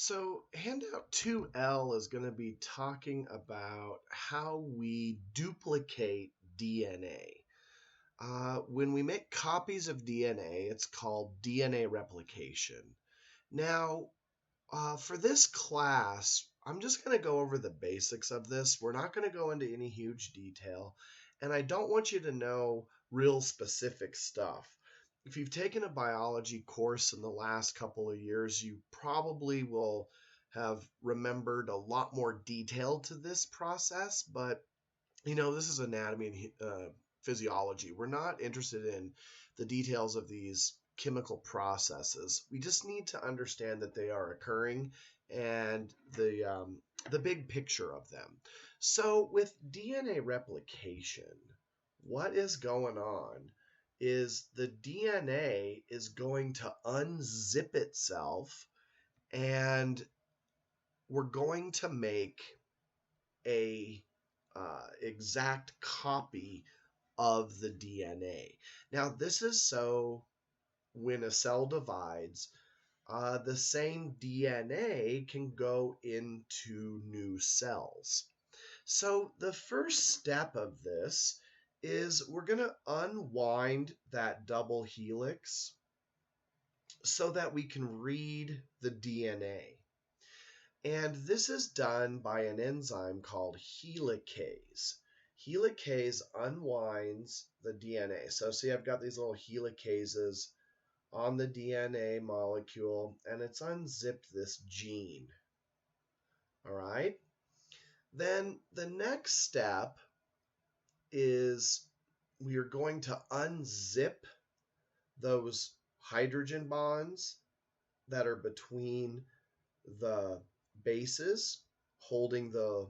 So, Handout 2L is going to be talking about how we duplicate DNA. When we make copies of DNA, it's called DNA replication. Now, for this class, I'm just going to go over the basics of this. We're not going to go into any huge detail, and I don't want you to know real specific stuff. If you've taken a biology course in the last couple of years, you probably will have remembered a lot more detail to this process, but this is anatomy and physiology. We're not interested in the details of these chemical processes. We just need to understand that they are occurring and the big picture of them. So with DNA replication, what is going on is the DNA is going to unzip itself, and we're going to make a exact copy of the DNA. Now, this is so when a cell divides, the same DNA can go into new cells. So the first step of this is we're going to unwind that double helix so that we can read the DNA. And this is done by an enzyme called helicase. Helicase unwinds the DNA. So see, I've got these little helicases on the DNA molecule, and it's unzipped this gene. All right? Then the next step is we are going to unzip those hydrogen bonds that are between the bases holding the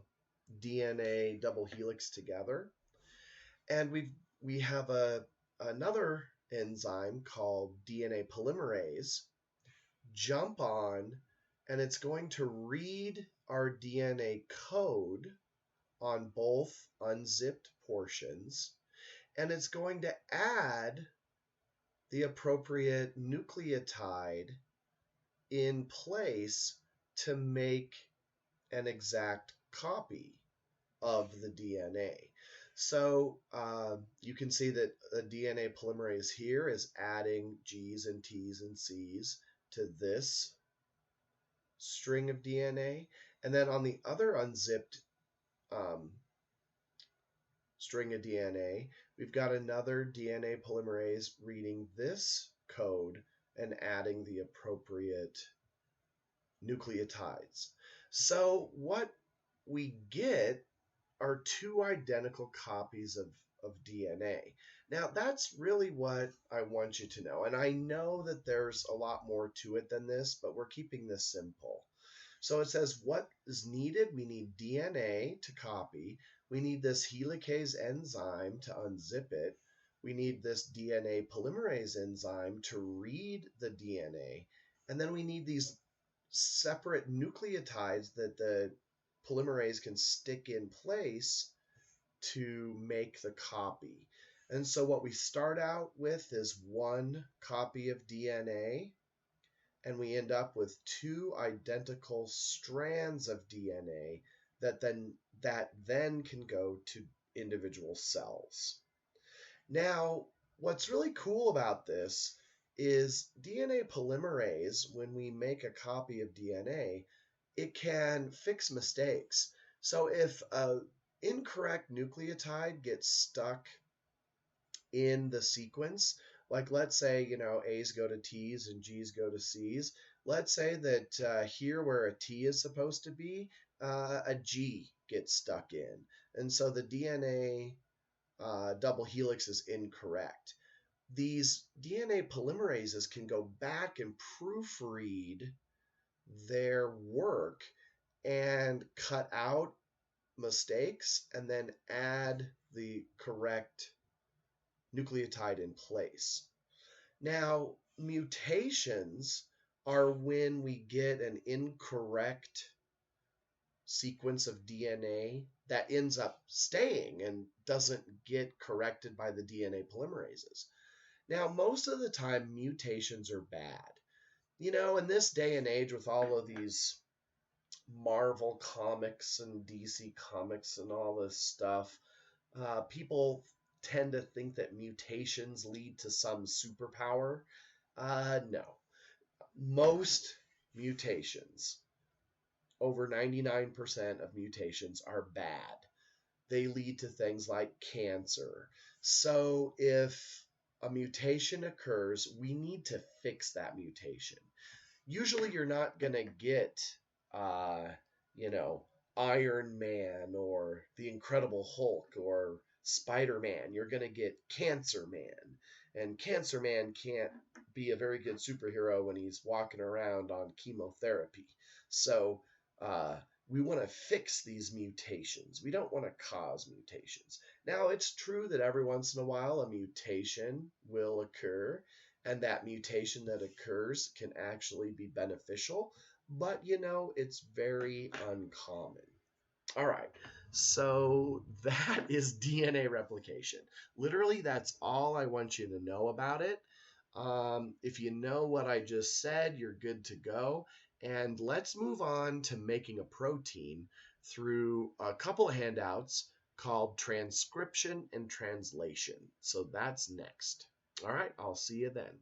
DNA double helix together. And we have another enzyme called DNA polymerase jump on, and it's going to read our DNA code on both unzipped portions, and it's going to add the appropriate nucleotide in place to make an exact copy of the DNA. So you can see that the DNA polymerase here is adding G's and T's and C's to this string of DNA. And then on the other unzipped string of DNA, we've got another DNA polymerase reading this code and adding the appropriate nucleotides. So what we get are two identical copies of DNA. Now, that's really what I want you to know. And I know that there's a lot more to it than this, but we're keeping this simple. So it says what is needed. We need DNA to copy. We need this helicase enzyme to unzip it. We need this DNA polymerase enzyme to read the DNA. And then we need these separate nucleotides that the polymerase can stick in place to make the copy. And so what we start out with is one copy of DNA, and we end up with two identical strands of DNA that then can go to individual cells. Now, what's really cool about this is DNA polymerase, when we make a copy of DNA, it can fix mistakes. So if an incorrect nucleotide gets stuck in the sequence, like let's say, A's go to T's and G's go to C's, let's say that here where a T is supposed to be, a G gets stuck in. And so the DNA double helix is incorrect. These DNA polymerases can go back and proofread their work and cut out mistakes and then add the correct nucleotide in place. Now, mutations are when we get an incorrect sequence of DNA that ends up staying and doesn't get corrected by the DNA polymerases. Now, most of the time, mutations are bad. In this day and age with all of these Marvel comics and DC comics and all this stuff, people tend to think that mutations lead to some superpower. No. Most mutations, over 99% of mutations, are bad. They lead to things like cancer. So if a mutation occurs, we need to fix that mutation. Usually you're not going to get, uh, you know, Iron Man or the Incredible Hulk or Spider Man. You're going to get Cancer Man. And Cancer Man can't be a very good superhero when he's walking around on chemotherapy. So uh, we want to fix these mutations. We don't want to cause mutations. Now, it's true that every once in a while a mutation will occur, and that mutation that occurs can actually be beneficial, but it's very uncommon. All right, so that is DNA replication. Literally, that's all I want you to know about it. If you know what I just said, you're good to go. And let's move on to making a protein through a couple of handouts called transcription and translation. So that's next. All right, I'll see you then.